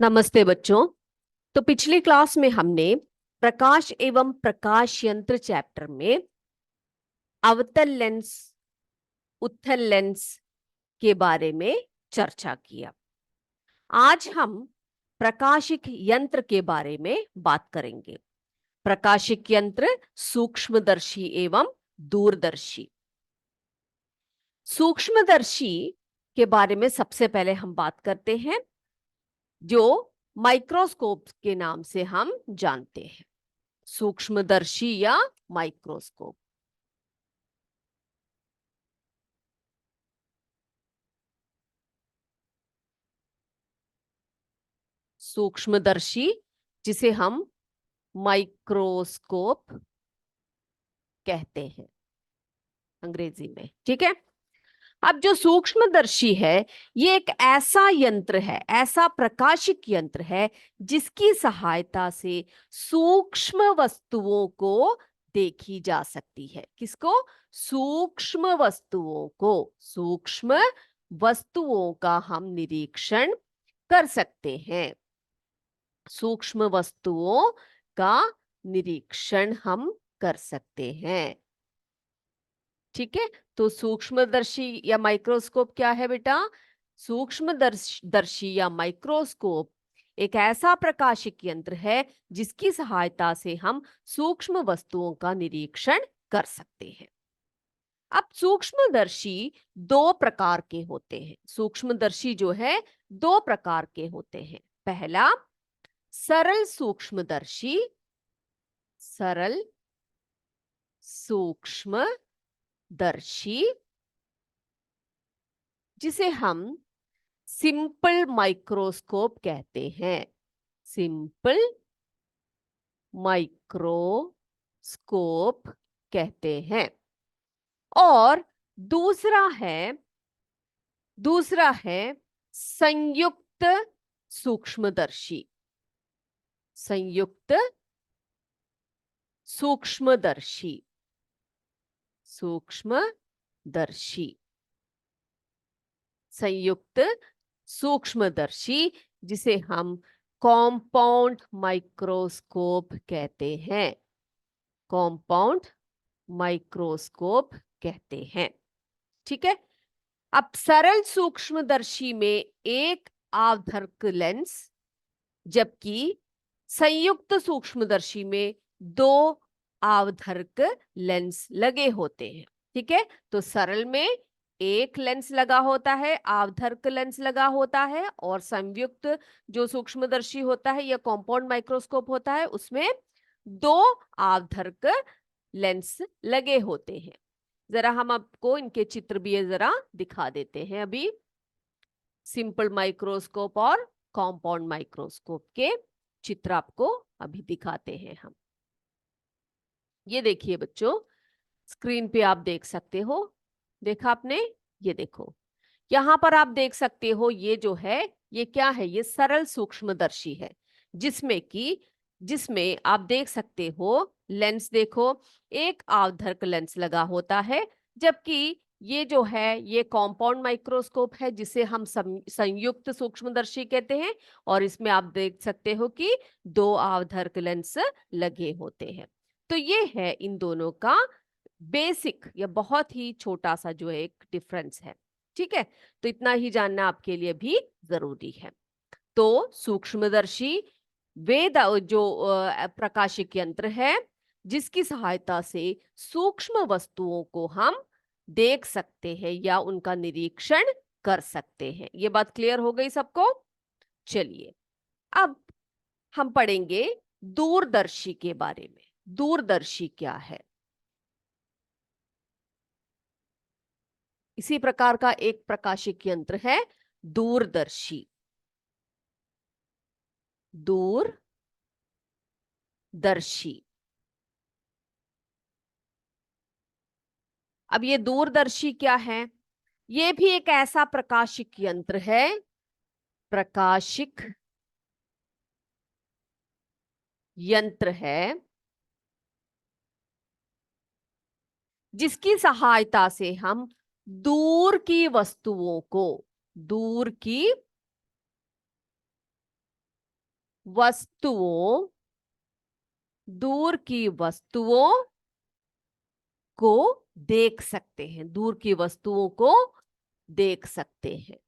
नमस्ते बच्चों। तो पिछली क्लास में हमने प्रकाश एवं प्रकाश यंत्र चैप्टर में अवतल लेंस, उत्तल लेंस के बारे में चर्चा किया। आज हम प्रकाशिक यंत्र के बारे में बात करेंगे। प्रकाशिक यंत्र सूक्ष्मदर्शी एवं दूरदर्शी। सूक्ष्मदर्शी के बारे में सबसे पहले हम बात करते हैं, जो माइक्रोस्कोप के नाम से हम जानते हैं। सूक्ष्मदर्शी या माइक्रोस्कोप। सूक्ष्मदर्शी जिसे हम माइक्रोस्कोप कहते हैं अंग्रेजी में, ठीक है। अब जो सूक्ष्मदर्शी है, ये एक ऐसा यंत्र है, ऐसा प्रकाशिक यंत्र है जिसकी सहायता से सूक्ष्म वस्तुओं को देखी जा सकती है। किसको? सूक्ष्म वस्तुओं को। सूक्ष्म वस्तुओं का हम निरीक्षण कर सकते हैं। सूक्ष्म वस्तुओं का निरीक्षण हम कर सकते हैं, ठीक है। तो सूक्ष्मदर्शी या माइक्रोस्कोप क्या है बेटा? सूक्ष्मदर्शी या माइक्रोस्कोप एक ऐसा प्रकाशिक यंत्र है जिसकी सहायता से हम सूक्ष्म वस्तुओं का निरीक्षण कर सकते हैं। अब सूक्ष्मदर्शी दो प्रकार के होते हैं। सूक्ष्मदर्शी जो है दो प्रकार के होते हैं। पहला, सरल सूक्ष्मदर्शी। सरल सूक्ष्मदर्शी जिसे हम सिंपल माइक्रोस्कोप कहते हैं। सिंपल माइक्रोस्कोप कहते हैं। और दूसरा है संयुक्त सूक्ष्मदर्शी। संयुक्त सूक्ष्मदर्शी। सूक्ष्मदर्शी। संयुक्त सूक्ष्मदर्शी जिसे हम कॉम्पाउंड माइक्रोस्कोप कहते हैं। कॉम्पाउंड माइक्रोस्कोप कहते हैं, ठीक है। अब सरल सूक्ष्मदर्शी में एक आवधर्क लेंस, जबकि संयुक्त सूक्ष्मदर्शी में दो आवधर्क लेंस लगे होते हैं, ठीक है। तो सरल में एक लेंस लगा होता है, आवधर्क लेंस लगा होता है, और संयुक्त जो सूक्ष्मदर्शी होता है या कॉम्पाउंड माइक्रोस्कोप होता है, उसमें दो आवधर्क लेंस लगे होते हैं। जरा हम आपको इनके चित्र भी जरा दिखा देते हैं अभी। सिंपल माइक्रोस्कोप और कॉम्पाउंड माइक्रोस्कोप के चित्र आपको अभी दिखाते हैं हम। ये देखिए बच्चों, स्क्रीन पे आप देख सकते हो। देखा आपने? ये देखो, यहां पर आप देख सकते हो, ये जो है ये क्या है? ये सरल सूक्ष्मदर्शी है, जिसमें आप देख सकते हो लेंस। देखो, एक आवधर्क लेंस लगा होता है, जबकि ये जो है ये कॉम्पाउंड माइक्रोस्कोप है जिसे हम संयुक्त सूक्ष्मदर्शी कहते हैं, और इसमें आप देख सकते हो कि दो आवधर्क लेंस लगे होते हैं। तो ये है इन दोनों का बेसिक या बहुत ही छोटा सा जो है एक डिफरेंस है, ठीक है। तो इतना ही जानना आपके लिए भी जरूरी है। तो सूक्ष्मदर्शी जो प्रकाशिक यंत्र है जिसकी सहायता से सूक्ष्म वस्तुओं को हम देख सकते हैं या उनका निरीक्षण कर सकते हैं। ये बात क्लियर हो गई सबको? चलिए, अब हम पढ़ेंगे दूरदर्शी के बारे में। दूरदर्शी क्या है? इसी प्रकार का एक प्रकाशिक यंत्र है दूरदर्शी। दूरदर्शी। अब ये दूरदर्शी क्या है? ये भी एक ऐसा प्रकाशिक यंत्र है, प्रकाशिक यंत्र है जिसकी सहायता से हम दूर की वस्तुओं को, दूर की वस्तुओं, दूर की वस्तुओं को देख सकते हैं, दूर की वस्तुओं को देख सकते हैं,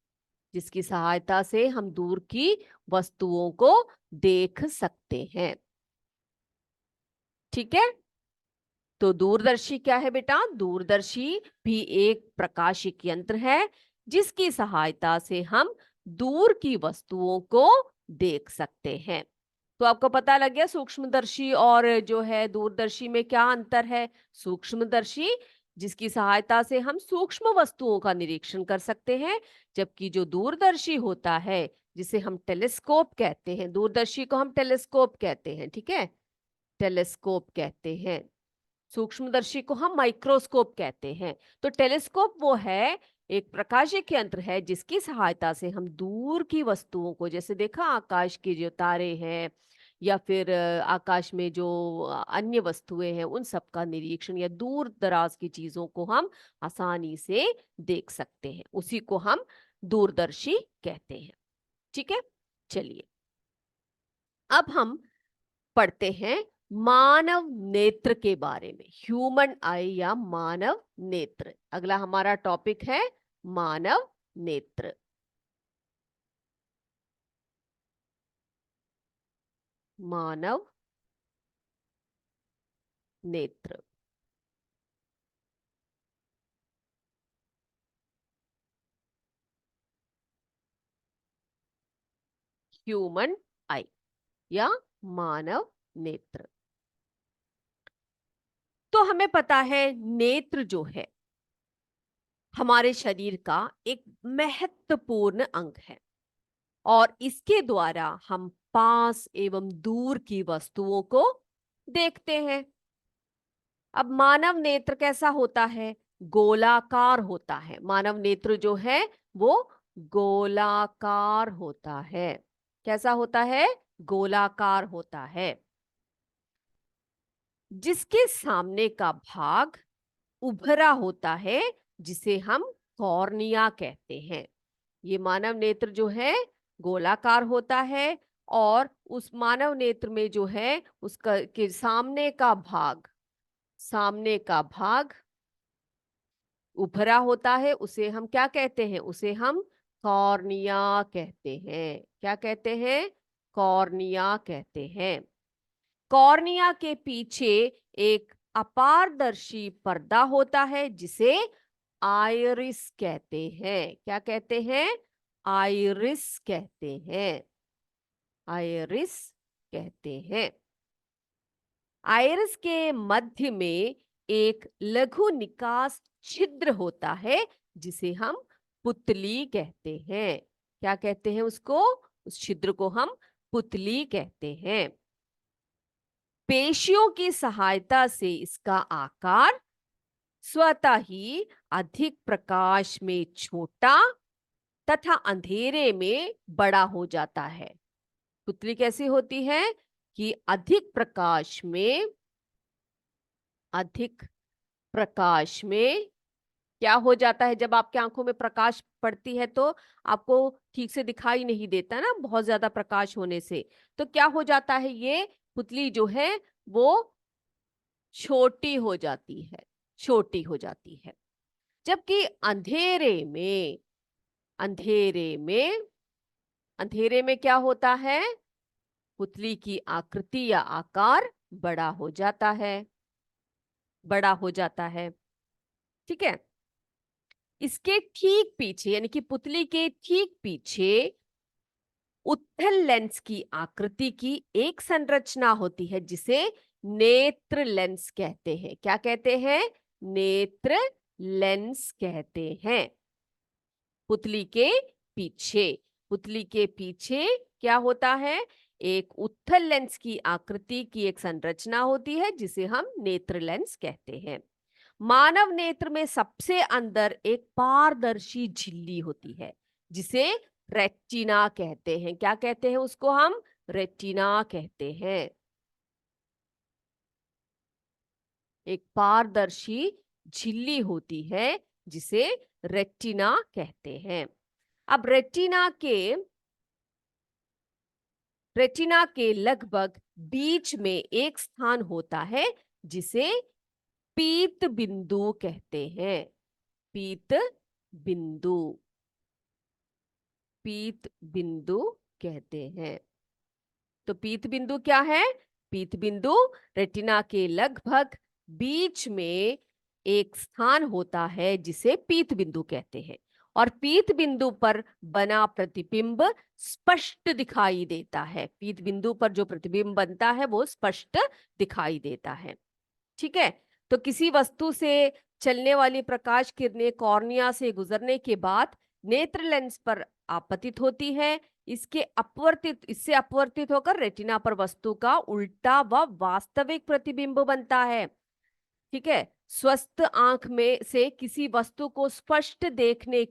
जिसकी सहायता से हम दूर की वस्तुओं को देख सकते हैं। ठीक है, तो दूरदर्शी क्या है बेटा? दूरदर्शी भी एक प्रकाशिक यंत्र है जिसकी सहायता से हम दूर की वस्तुओं को देख सकते हैं। तो आपको पता लग गया सूक्ष्मदर्शी और जो है दूरदर्शी में क्या अंतर है। सूक्ष्मदर्शी जिसकी सहायता से हम सूक्ष्म वस्तुओं का निरीक्षण कर सकते हैं, जबकि जो दूरदर्शी होता है जिसे हम टेलीस्कोप कहते हैं, दूरदर्शी को हम टेलीस्कोप कहते हैं, ठीक है, टेलीस्कोप कहते हैं, सूक्ष्मदर्शी को हम माइक्रोस्कोप कहते हैं। तो टेलीस्कोप वो है, एक प्रकाशिक यंत्र है जिसकी सहायता से हम दूर की वस्तुओं को, जैसे देखा आकाश के जो तारे हैं या फिर आकाश में जो अन्य वस्तुएं हैं, उन सब का निरीक्षण या दूर दराज की चीजों को हम आसानी से देख सकते हैं, उसी को हम दूरदर्शी कहते हैं। ठीक है, चलिए अब हम पढ़ते हैं मानव नेत्र के बारे में, ह्यूमन आई या मानव नेत्र। अगला हमारा टॉपिक है मानव नेत्र। मानव नेत्र। ह्यूमन आई या मानव नेत्र। तो हमें पता है नेत्र जो है हमारे शरीर का एक महत्वपूर्ण अंग है और इसके द्वारा हम पास एवं दूर की वस्तुओं को देखते हैं। अब मानव नेत्र कैसा होता है? गोलाकार होता है। मानव नेत्र जो है वो गोलाकार होता है। कैसा होता है? गोलाकार होता है, जिसके सामने का भाग उभरा होता है, जिसे हम कॉर्निया कहते हैं। ये मानव नेत्र जो है गोलाकार होता है और उस मानव नेत्र में जो है उसका के सामने का भाग उभरा होता है, उसे हम क्या कहते हैं? उसे हम कॉर्निया कहते हैं। क्या कहते हैं? कॉर्निया कहते हैं। कॉर्निया के पीछे एक अपारदर्शी पर्दा होता है जिसे आइरिस कहते हैं। क्या कहते हैं? आइरिस कहते हैं। आइरिस कहते हैं। आइरिस के मध्य में एक लघु निकास छिद्र होता है जिसे हम पुतली कहते हैं। क्या कहते हैं उसको? उस छिद्र को हम पुतली कहते हैं। पेशियों की सहायता से इसका आकार स्वतः ही अधिक प्रकाश में छोटा तथा अंधेरे में बड़ा हो जाता है। पुतली कैसी होती है कि अधिक प्रकाश में क्या हो जाता है? जब आपकी आंखों में प्रकाश पड़ती है तो आपको ठीक से दिखाई नहीं देता ना, बहुत ज्यादा प्रकाश होने से। तो क्या हो जाता है? ये पुतली जो है वो छोटी हो जाती है, छोटी हो जाती है। जबकि अंधेरे में अंधेरे में क्या होता है? पुतली की आकृति या आकार बड़ा हो जाता है, बड़ा हो जाता है। ठीक है, इसके ठीक पीछे यानी कि पुतली के ठीक पीछे उत्तल लेंस की आकृति की एक संरचना होती है जिसे नेत्र लेंस कहते हैं। क्या कहते हैं? नेत्र लेंस कहते हैं। पुतली के पीछे, पुतली के पीछे क्या होता है? एक उत्तल लेंस की आकृति की एक संरचना होती है जिसे हम नेत्र लेंस कहते हैं। मानव नेत्र में सबसे अंदर एक पारदर्शी झिल्ली होती है जिसे रेटिना कहते हैं। क्या कहते हैं उसको? हम रेटिना कहते हैं। एक पारदर्शी झिल्ली होती है जिसे रेटिना कहते हैं। अब रेटिना के रेटिना के लगभग बीच में एक स्थान होता है जिसे पीत बिंदु कहते हैं। पीत बिंदु, पीत बिंदु कहते हैं। तो पीत बिंदु क्या है? पीत बिंदु रेटिना के लगभग बीच में एक स्थान होता है जिसे पीत बिंदु कहते हैं, और पीत बिंदु पर बना प्रतिबिंब स्पष्ट दिखाई देता है। पीत बिंदु पर जो प्रतिबिंब बनता है वो स्पष्ट दिखाई देता है। ठीक है। तो किसी वस्तु से चलने वाली प्रकाश किरणें कॉर्निया से गुजरने के बाद नेत्र लेंस पर आपतित होती है। इससे अपवर्तित होकर रेटिना पर वस्तु का उल्टा व वास्तविक प्रतिबिंब बनता है। ठीक है। स्वस्थ आंख में से किसी वस्तु को स्पष्ट देखने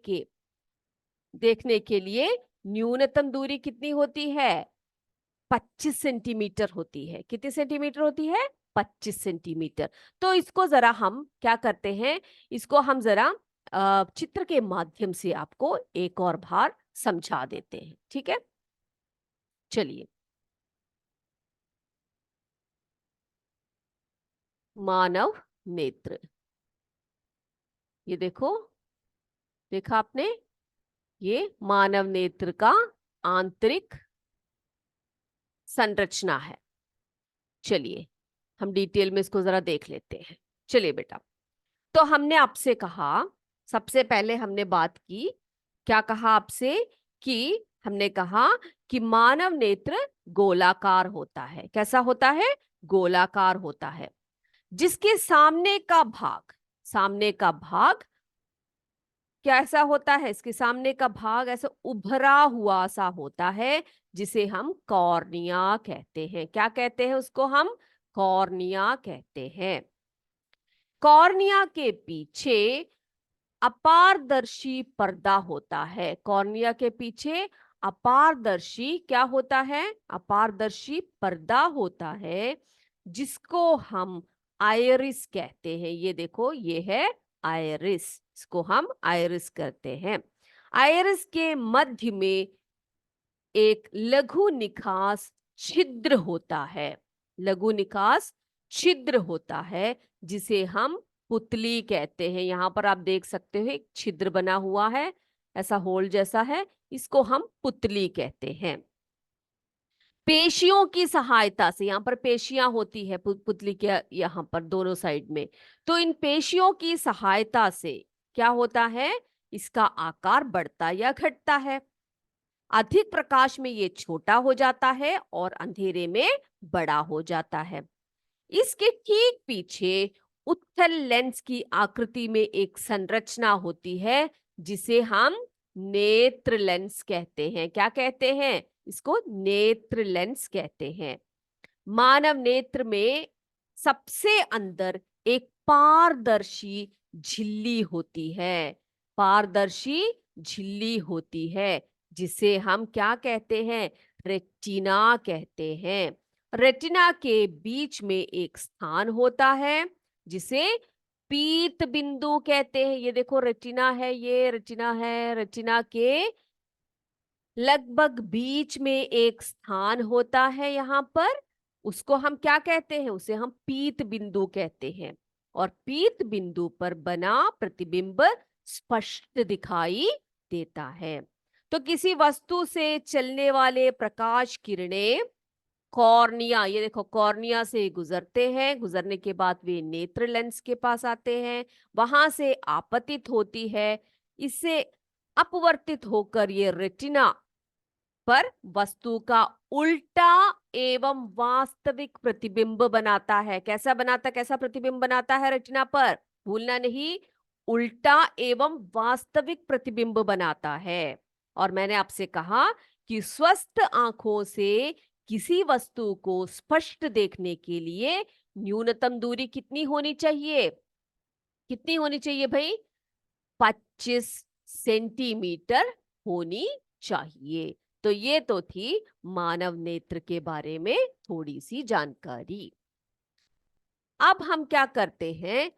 के लिए न्यूनतम दूरी कितनी होती है? 25 सेंटीमीटर होती है। कितनी सेंटीमीटर होती है? 25 सेंटीमीटर। तो इसको जरा हम क्या करते हैं, इसको हम जरा चित्र के माध्यम से आपको एक और बार समझा देते हैं। ठीक है, चलिए। मानव नेत्र, ये देखो, देखा आपने, ये मानव नेत्र का आंतरिक संरचना है। चलिए हम डिटेल में इसको जरा देख लेते हैं। चलिए बेटा, तो हमने आपसे कहा, सबसे पहले हमने बात की, क्या कहा आपसे? कि हमने कहा कि मानव नेत्र गोलाकार होता है। कैसा होता है? गोलाकार होता है, जिसके सामने का भाग कैसा होता है? इसके सामने का भाग ऐसा उभरा हुआ सा होता है, जिसे हम कॉर्निया कहते हैं। क्या कहते हैं उसको? हम कॉर्निया कहते हैं। कॉर्निया के पीछे अपारदर्शी पर्दा होता है। कॉर्निया के पीछे अपारदर्शी क्या होता है? अपारदर्शी पर्दा होता है, जिसको हम आइरिस कहते हैं। ये देखो, ये है आइरिस, इसको हम आइरिस करते हैं। आइरिस के मध्य में एक लघु निकास छिद्र होता है। लघु निकास छिद्र होता है, जिसे हम पुतली कहते हैं। यहां पर आप देख सकते हो एक छिद्र बना हुआ है, ऐसा होल जैसा है, इसको हम पुतली कहते हैं। पेशियों की सहायता से, यहाँ पर पेशियां होती है पुतली के यहाँ पर दोनों साइड में, तो इन पेशियों की सहायता से क्या होता है? इसका आकार बढ़ता या घटता है। अधिक प्रकाश में ये छोटा हो जाता है और अंधेरे में बड़ा हो जाता है। इसके ठीक पीछे उत्तल लेंस की आकृति में एक संरचना होती है, जिसे हम नेत्र लेंस कहते हैं। क्या कहते हैं? इसको नेत्र लेंस कहते हैं। मानव नेत्र में सबसे अंदर एक पारदर्शी झिल्ली होती है। पारदर्शी झिल्ली होती है, जिसे हम क्या कहते हैं? रेटिना कहते हैं। रेटिना के बीच में एक स्थान होता है, जिसे पीत बिंदु कहते हैं। ये देखो रेटिना है, ये रेटिना है। रेटिना के लगभग बीच में एक स्थान होता है यहाँ पर, उसको हम क्या कहते हैं? उसे हम पीत बिंदु कहते हैं। और पीत बिंदु पर बना प्रतिबिंब स्पष्ट दिखाई देता है। तो किसी वस्तु से चलने वाले प्रकाश किरणें कॉर्निया, ये देखो, कॉर्निया से गुजरते हैं। गुजरने के बाद वे नेत्र लेंस के पास आते हैं, वहां से आपतित होती है। इससे अपवर्तित होकर ये रेटिना पर वस्तु का उल्टा एवं वास्तविक प्रतिबिंब बनाता है। कैसा बनाता? कैसा प्रतिबिंब बनाता है रेटिना पर? भूलना नहीं, उल्टा एवं वास्तविक प्रतिबिंब बनाता है। और मैंने आपसे कहा कि स्वस्थ आंखों से किसी वस्तु को स्पष्ट देखने के लिए न्यूनतम दूरी कितनी होनी चाहिए? कितनी होनी चाहिए भाई? 25 सेंटीमीटर होनी चाहिए। तो ये तो थी मानव नेत्र के बारे में थोड़ी सी जानकारी। अब हम क्या करते हैं?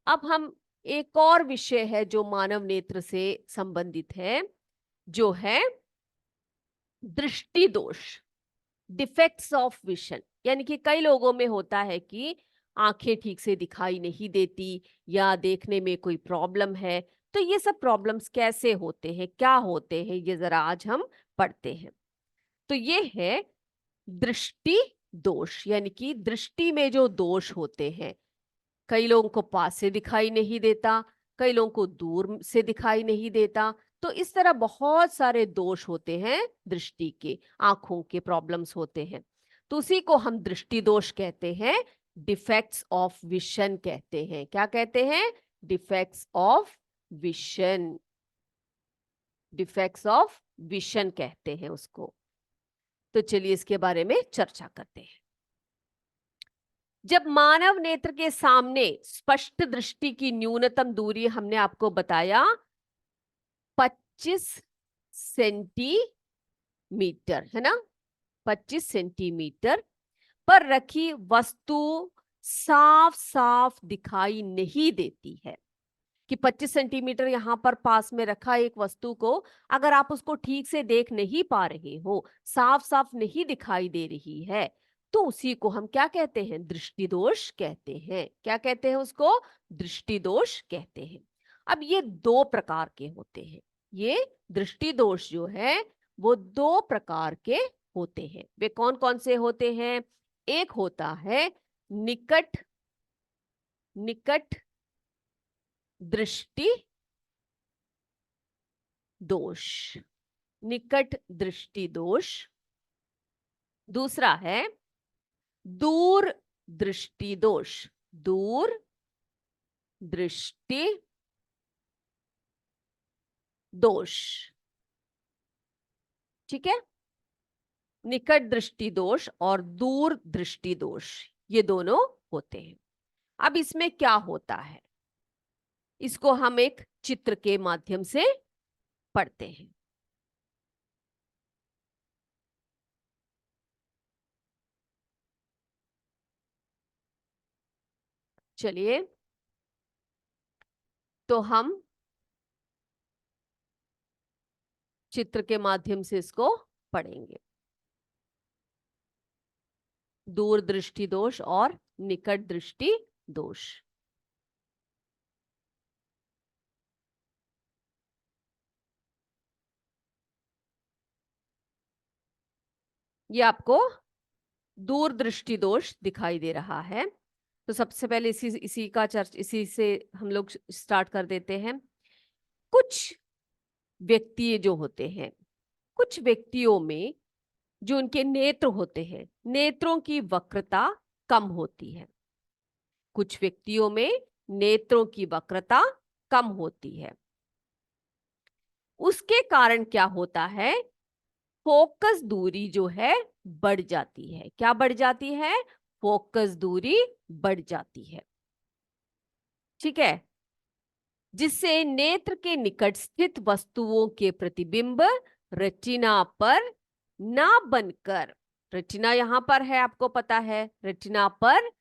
अब हम एक और विषय है जो मानव नेत्र से संबंधित है, जो है दृष्टि दोष। डिफेक्ट्स ऑफ विजन, यानी कि कई लोगों में होता है कि आंखें ठीक से दिखाई नहीं देती या देखने में कोई प्रॉब्लम है। तो ये सब प्रॉब्लम्स कैसे होते हैं, क्या होते हैं, ये जरा आज हम पढ़ते हैं। तो ये है दृष्टि दोष, यानी कि दृष्टि में जो दोष होते हैं। कई लोगों को पास से दिखाई नहीं देता, कई लोगों को दूर से दिखाई नहीं देता। तो इस तरह बहुत सारे दोष होते हैं दृष्टि के, आंखों के प्रॉब्लम्स होते हैं। तो उसी को हम दृष्टि दोष कहते हैं, डिफेक्ट्स ऑफ विजन कहते हैं। क्या कहते हैं? Defects of vision, defects of vision कहते हैं उसको। तो चलिए इसके बारे में चर्चा करते हैं। जब मानव नेत्र के सामने स्पष्ट दृष्टि की न्यूनतम दूरी हमने आपको बताया 25 सेंटीमीटर, है ना, 25 सेंटीमीटर पर रखी वस्तु साफ साफ दिखाई नहीं देती है। कि 25 सेंटीमीटर यहां पर पास में रखा एक वस्तु को अगर आप उसको ठीक से देख नहीं पा रहे हो, साफ साफ नहीं दिखाई दे रही है, तो उसी को हम क्या कहते हैं? दृष्टि दोष कहते हैं। क्या कहते हैं उसको? दृष्टि दोष कहते हैं। अब ये दो प्रकार के होते हैं। ये दृष्टि दोष जो है वो दो प्रकार के होते हैं। वे कौन कौन से होते हैं? एक होता है निकट निकट दृष्टि दोष, निकट दृष्टि दोष। दूसरा है दूर दृष्टि दोष, दूर दृष्टि दोष। ठीक है, निकट दृष्टि दोष और दूर दृष्टि दोष, ये दोनों होते हैं। अब इसमें क्या होता है, इसको हम एक चित्र के माध्यम से पढ़ते हैं। चलिए, तो हम चित्र के माध्यम से इसको पढ़ेंगे। दूर दृष्टि दोष और निकट दृष्टि दोष। ये आपको दूर दृष्टि दोष दिखाई दे रहा है। तो सबसे पहले इसी से हम लोग स्टार्ट कर देते हैं। कुछ व्यक्ति जो होते हैं, कुछ व्यक्तियों में जो उनके नेत्र होते हैं, नेत्रों की वक्रता कम होती है। कुछ व्यक्तियों में नेत्रों की वक्रता कम होती है। उसके कारण क्या होता है? फोकस दूरी जो है बढ़ जाती है। क्या बढ़ जाती है? फोकस दूरी बढ़ जाती है। ठीक है, जिससे नेत्र के निकट स्थित वस्तुओं के प्रतिबिंब रेटिना पर ना बनकर, रेटिना यहां पर है आपको पता है, रेटिना पर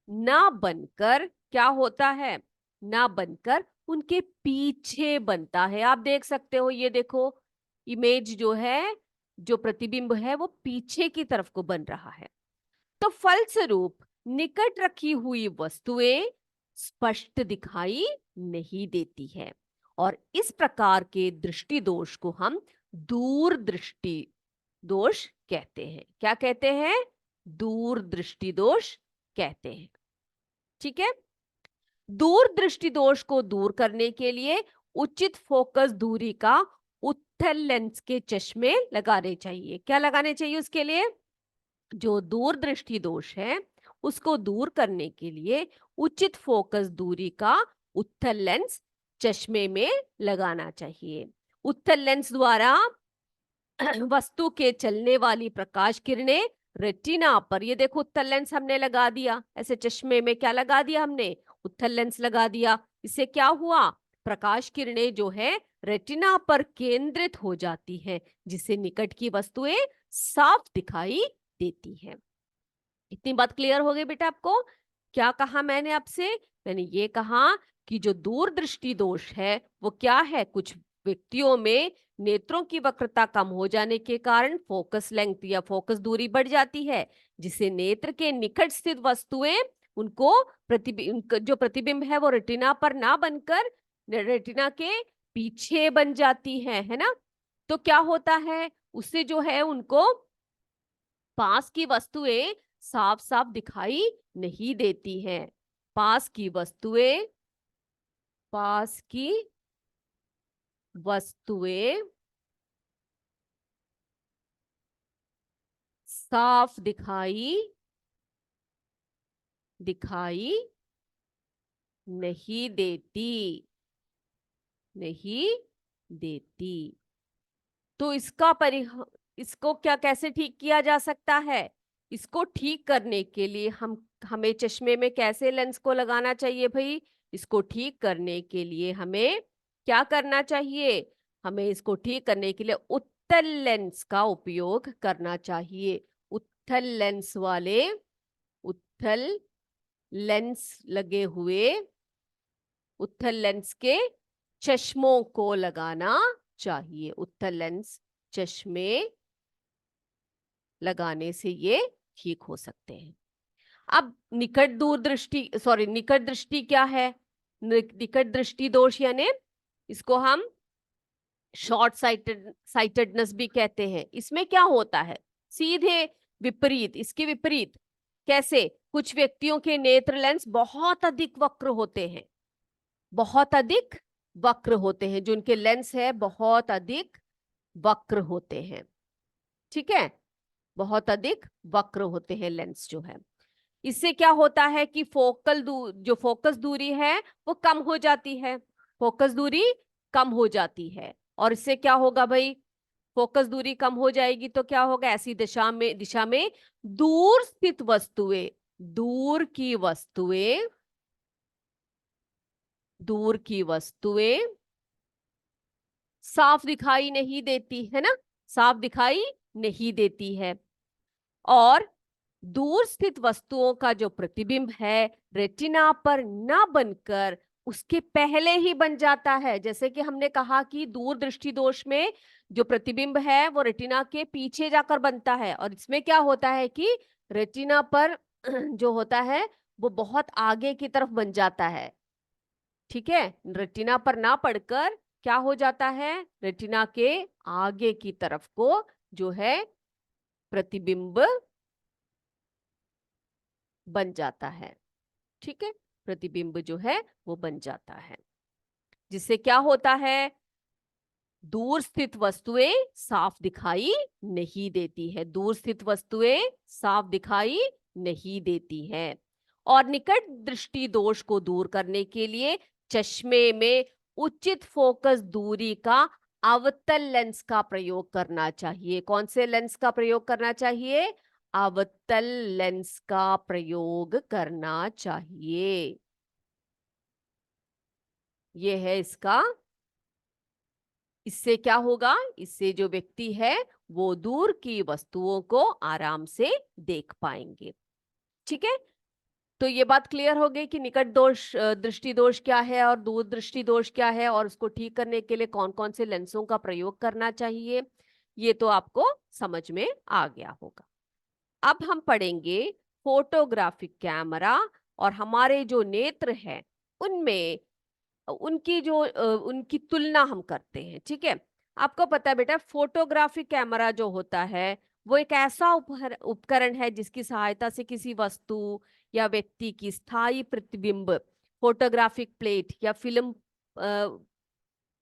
ना बनकर क्या होता है? ना बनकर उनके पीछे बनता है। आप देख सकते हो, ये देखो इमेज जो है, जो प्रतिबिंब है वो पीछे की तरफ को बन रहा है। तो फलस्वरूप निकट रखी हुई वस्तुएं स्पष्ट दिखाई नहीं देती है और इस प्रकार के दृष्टि दोष को हम दूर दृष्टि दोष कहते हैं। क्या कहते हैं? दूर दृष्टि दोष कहते हैं। ठीक है, दूर दृष्टि दोष को दूर करने के लिए उचित फोकस दूरी का उत्तल लेंस के चश्मे लगाने चाहिए। क्या लगाने चाहिए उसके लिए? जो दूर दृष्टि दोष है उसको दूर करने के लिए उचित फोकस दूरी का उत्तल लेंस चश्मे में लगाना चाहिए। उत्तल लेंस द्वारा वस्तु के चलने वाली प्रकाश किरणें रेटिना पर, ये देखो उत्तल लेंस हमने लगा दिया, ऐसे चश्मे में क्या लगा दिया हमने? उत्तल लेंस लगा दिया। इससे क्या हुआ? प्रकाश किरणें जो है रेटिना पर केंद्रित हो जाती हैं, जिससे निकट की वस्तुएं साफ दिखाई देती हैं। इतनी बात क्लियर हो गई बेटा आपको? क्या कहा मैंने आपसे? मैंने ये कहा कि जो दूरदृष्टि दोष है वो क्या है? कुछ व्यक्तियों में नेत्रों की वक्रता कम हो जाने के कारण फोकस लेंथ या फोकस दूरी बढ़ जाती है, जिससे नेत्र के निकट स्थित वस्तुएं उनको जो प्रतिबिंब है वो रेटिना पर ना बनकर रेटिना के पीछे बन जाती है ना। तो क्या होता है, उससे जो है उनको पास की वस्तुएं साफ साफ दिखाई नहीं देती हैं। पास की वस्तुएं पास की वस्तुएं साफ दिखाई दिखाई नहीं देती, नहीं देती। तो इसको क्या कैसे ठीक किया जा सकता है? इसको ठीक करने के लिए हमें चश्मे में कैसे लेंस को लगाना चाहिए भाई? इसको ठीक करने के लिए हमें क्या करना चाहिए? हमें इसको ठीक करने के लिए उत्तल लेंस का उपयोग करना चाहिए। उत्तल लेंस वाले, उत्तल लेंस लगे हुए, उत्तल लेंस के चश्मों को लगाना चाहिए। उत्तल लेंस चश्मे लगाने से ये ठीक हो सकते हैं। अब निकट दूरदृष्टि सॉरी निकट दृष्टि क्या है? निकट दृष्टि दोष यानी इसको हम साइटेडनेस भी कहते हैं। इसमें क्या होता है? सीधे विपरीत, इसके विपरीत। कैसे? कुछ व्यक्तियों के नेत्र लेंस बहुत अधिक वक्र होते हैं, बहुत अधिक वक्र होते हैं, जो उनके लेंस है बहुत अधिक वक्र होते हैं। ठीक है, बहुत अधिक वक्र होते हैं लेंस जो है। इससे क्या होता है कि जो फोकस दूरी है वो कम हो जाती है, फोकस दूरी कम हो जाती है। और इससे क्या होगा भाई? फोकस दूरी कम हो जाएगी तो क्या होगा? ऐसी दिशा में दूर स्थित वस्तुएं, दूर की वस्तुएं, दूर की वस्तुएं साफ दिखाई नहीं देती है ना, साफ दिखाई नहीं देती है। और दूर स्थित वस्तुओं का जो प्रतिबिंब है रेटिना पर ना बनकर उसके पहले ही बन जाता है। जैसे कि हमने कहा कि दूर दृष्टि दोष में जो प्रतिबिंब है वो रेटिना के पीछे जाकर बनता है, और इसमें क्या होता है कि रेटिना पर जो होता है वो बहुत आगे की तरफ बन जाता है। ठीक है, रेटिना पर ना पड़कर क्या हो जाता है? रेटिना के आगे की तरफ को जो है प्रतिबिंब बन जाता है। ठीक है, प्रतिबिंब जो है वो बन जाता है, जिससे क्या होता है? दूर स्थित वस्तुएं साफ दिखाई नहीं देती है, दूर स्थित वस्तुएं साफ दिखाई नहीं देती हैं। और निकट दृष्टि दोष को दूर करने के लिए चश्मे में उचित फोकस दूरी का अवतल लेंस का प्रयोग करना चाहिए। कौन से लेंस का प्रयोग करना चाहिए? अवतल लेंस का प्रयोग करना चाहिए। ये है इसका। इससे क्या होगा? इससे जो व्यक्ति है वो दूर की वस्तुओं को आराम से देख पाएंगे। ठीक है, तो ये बात क्लियर हो गई कि निकट दृष्टि दोष क्या है और दूर दृष्टि दोष क्या है, और उसको ठीक करने के लिए कौन कौन से लेंसों का प्रयोग करना चाहिए। ये तो आपको समझ में आ गया होगा। अब हम पढ़ेंगे फोटोग्राफिक कैमरा, और हमारे जो नेत्र हैं उनमें उनकी तुलना हम करते हैं। ठीक है, आपको पता है बेटा फोटोग्राफिक कैमरा जो होता है वो एक ऐसा उपकरण है जिसकी सहायता से किसी वस्तु या व्यक्ति की स्थायी प्रतिबिंब फोटोग्राफिक प्लेट या फिल्म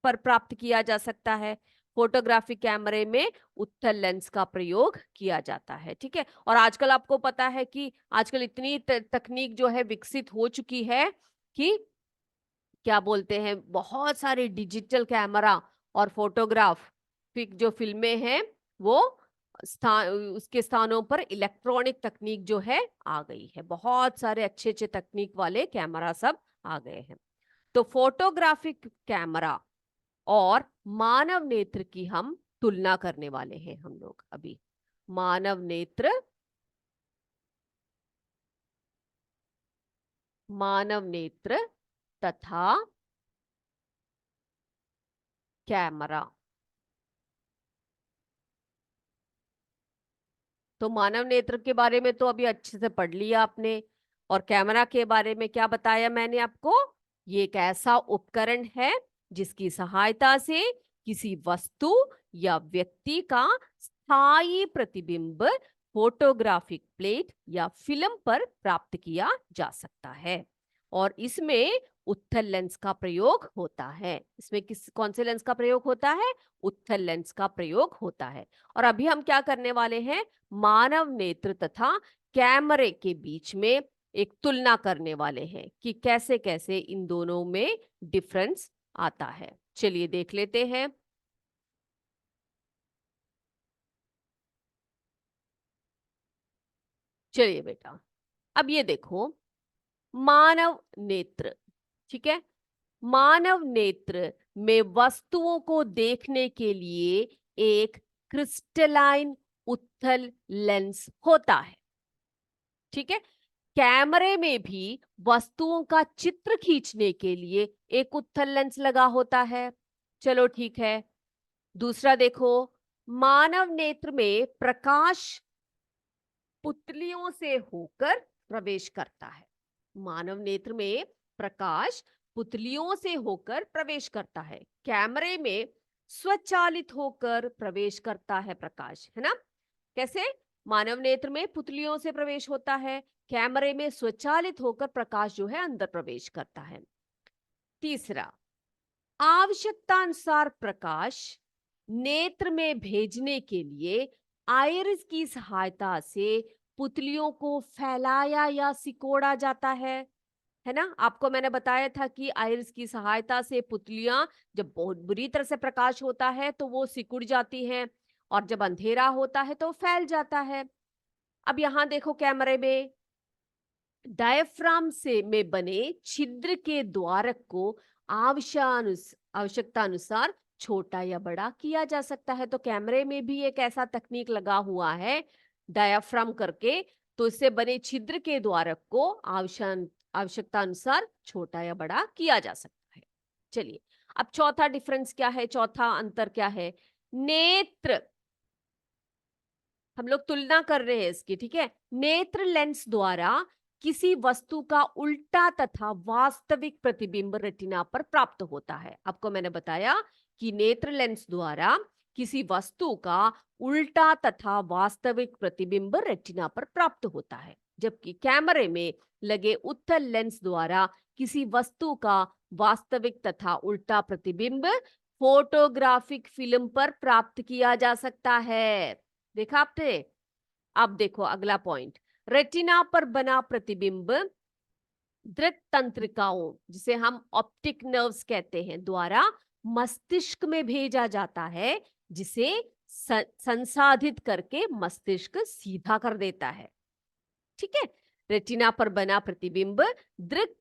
पर प्राप्त किया जा सकता है। फोटोग्राफिक कैमरे में उत्तल लेंस का प्रयोग किया जाता है। ठीक है, और आजकल आपको पता है कि आजकल इतनी तकनीक जो है विकसित हो चुकी है कि क्या बोलते हैं, बहुत सारे डिजिटल कैमरा और फोटोग्राफिक जो फिल्में हैं वो उसके स्थानों पर इलेक्ट्रॉनिक तकनीक जो है आ गई है। बहुत सारे अच्छे अच्छे तकनीक वाले कैमरा सब आ गए हैं। तो फोटोग्राफिक कैमरा और मानव नेत्र की हम तुलना करने वाले हैं हम लोग अभी। मानव नेत्र, मानव नेत्र तथा कैमरा। तो मानव नेत्र के बारे में तो अभी अच्छे से पढ़ लिया आपने। और कैमरा के बारे में क्या बताया मैंने आपको? ये एक ऐसा उपकरण है जिसकी सहायता से किसी वस्तु या व्यक्ति का स्थायी प्रतिबिंब फोटोग्राफिक प्लेट या फिल्म पर प्राप्त किया जा सकता है। और इसमें उत्तल लेंस का प्रयोग होता है। इसमें कौन से लेंस का प्रयोग होता है? उत्तल लेंस का प्रयोग होता है। और अभी हम क्या करने वाले हैं? मानव नेत्र तथा कैमरे के बीच में एक तुलना करने वाले हैं कि कैसे कैसे इन दोनों में डिफरेंस आता है। चलिए देख लेते हैं। चलिए बेटा, अब ये देखो, मानव नेत्र, ठीक है। मानव नेत्र में वस्तुओं को देखने के लिए एक क्रिस्टलाइन उत्तल लेंस होता है, ठीक है। कैमरे में भी वस्तुओं का चित्र खींचने के लिए एक उत्तल लेंस लगा होता है। चलो ठीक है। दूसरा देखो, मानव नेत्र में प्रकाश पुतलियों से होकर प्रवेश करता है। मानव नेत्र में प्रकाश पुतलियों से होकर प्रवेश करता है। कैमरे में स्वचालित होकर प्रवेश करता है प्रकाश, है ना। कैसे? मानव नेत्र में पुतलियों से प्रवेश होता है, कैमरे में स्वचालित होकर प्रकाश जो है अंदर प्रवेश करता है। तीसरा, आवश्यकता अनुसार प्रकाश नेत्र में भेजने के लिए आइरिस की सहायता से पुतलियों को फैलाया या सिकोड़ा जाता है ना। आपको मैंने बताया था कि आइरिस की सहायता से पुतलियां, जब बहुत बुरी तरह से प्रकाश होता है तो वो सिकुड़ जाती हैं, और जब अंधेरा होता है तो फैल जाता है। अब यहां देखो, कैमरे में डायफ्राम से में बने छिद्र के द्वारक को आवश्यकता अनुसार छोटा या बड़ा किया जा सकता है। तो कैमरे में भी एक ऐसा तकनीक लगा हुआ है, डायाफ्राम करके। तो इससे बने छिद्र के द्वारक को आवश्यकता अनुसार छोटा या बड़ा किया जा सकता है। चलिए, अब चौथा डिफरेंस क्या है? चौथा अंतर क्या है? नेत्र, हम लोग तुलना कर रहे हैं इसकी, ठीक है। नेत्र लेंस द्वारा किसी वस्तु का उल्टा तथा वास्तविक प्रतिबिंब रेटिना पर प्राप्त होता है। आपको मैंने बताया कि नेत्र लेंस द्वारा किसी वस्तु का उल्टा तथा वास्तविक प्रतिबिंब रेटिना पर प्राप्त होता है, जबकि कैमरे में लगे उत्तल लेंस द्वारा किसी वस्तु का वास्तविक तथा उल्टा प्रतिबिंब फोटोग्राफिक फिल्म पर प्राप्त किया जा सकता है। देखा आपने? अब देखो अगला पॉइंट, रेटिना पर बना प्रतिबिंब दृक तंत्रिकाओं, जिसे हम ऑप्टिक नर्व्स कहते हैं, द्वारा मस्तिष्क में भेजा जाता है, जिसे संसाधित करके मस्तिष्क सीधा कर देता है, ठीक है। रेटिना पर बना प्रतिबिंब दृक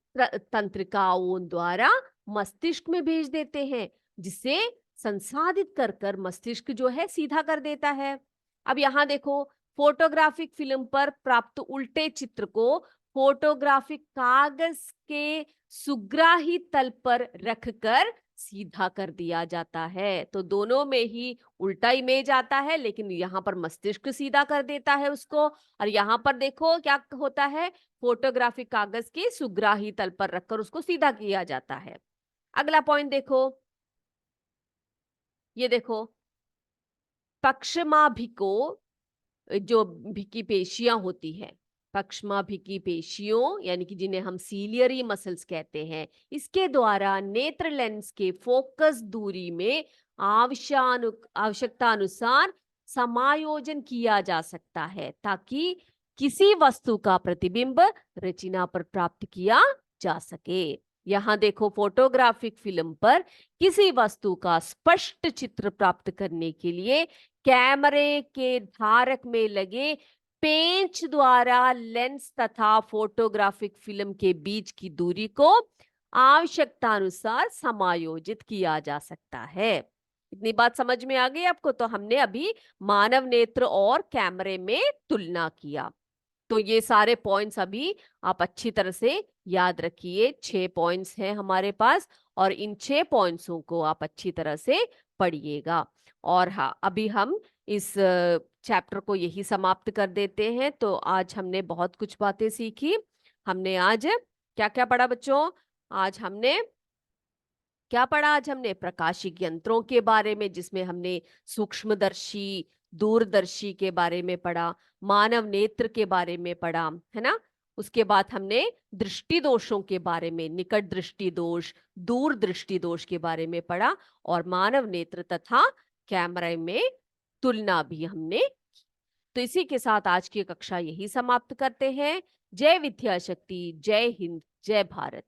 तंत्रिकाओं द्वारा मस्तिष्क में भेज देते हैं, जिसे संसाधित कर कर मस्तिष्क जो है सीधा कर देता है। अब यहां देखो, फोटोग्राफिक फिल्म पर प्राप्त उल्टे चित्र को फोटोग्राफिक कागज के सुग्राही तल पर रखकर सीधा कर दिया जाता है। तो दोनों में ही उल्टा इमेज आता है, लेकिन यहाँ पर मस्तिष्क सीधा कर देता है उसको। और यहाँ पर देखो क्या होता है, फोटोग्राफिक कागज के सुग्राही तल पर रखकर उसको सीधा किया जाता है। अगला पॉइंट देखो, ये देखो, पक्षमाभिको जो भिकी पेशियां होती है, पक्षमाभिकी पेशियों यानी कि जिन्हें हम सीलियरी मसल्स कहते हैं, इसके द्वारा नेत्र लेंस के फोकस दूरी में आवश्यकता अनुसार समायोजन किया जा सकता है, ताकि किसी वस्तु का प्रतिबिंब रेटिना पर प्राप्त किया जा सके। यहाँ देखो, फोटोग्राफिक फिल्म पर किसी वस्तु का स्पष्ट चित्र प्राप्त करने के लिए कैमरे के धारक में लगे पेंच द्वारा लेंस तथा फोटोग्राफिक फिल्म के बीच की दूरी को आवश्यकता अनुसार समायोजित किया जा सकता है। इतनी बात समझ में आ गई आपको? तो हमने अभी मानव नेत्र और कैमरे में तुलना किया। तो ये सारे पॉइंट्स अभी आप अच्छी तरह से याद रखिए 6 पॉइंट्स हैं हमारे पास और इन 6 पॉइंट्सों को आप अच्छी तरह से पढ़िएगा। और हाँ, अभी हम इस चैप्टर को यही समाप्त कर देते हैं। तो आज हमने बहुत कुछ बातें सीखी। हमने आज क्या क्या पढ़ा बच्चों? आज हमने क्या पढ़ा? आज हमने प्रकाशिक यंत्रों के बारे में, जिसमें हमने सूक्ष्मदर्शी, दूरदर्शी के बारे में पढ़ा, मानव नेत्र के बारे में पढ़ा, है ना। उसके बाद हमने दृष्टि दोषों के बारे में, निकट दृष्टि दोष, दूर दृष्टि दोष के बारे में पढ़ा, और मानव नेत्र तथा कैमरे में तुलना भी हमने। तो इसी के साथ आज की कक्षा यही समाप्त करते हैं। जय विद्या शक्ति, जय हिंद, जय भारत।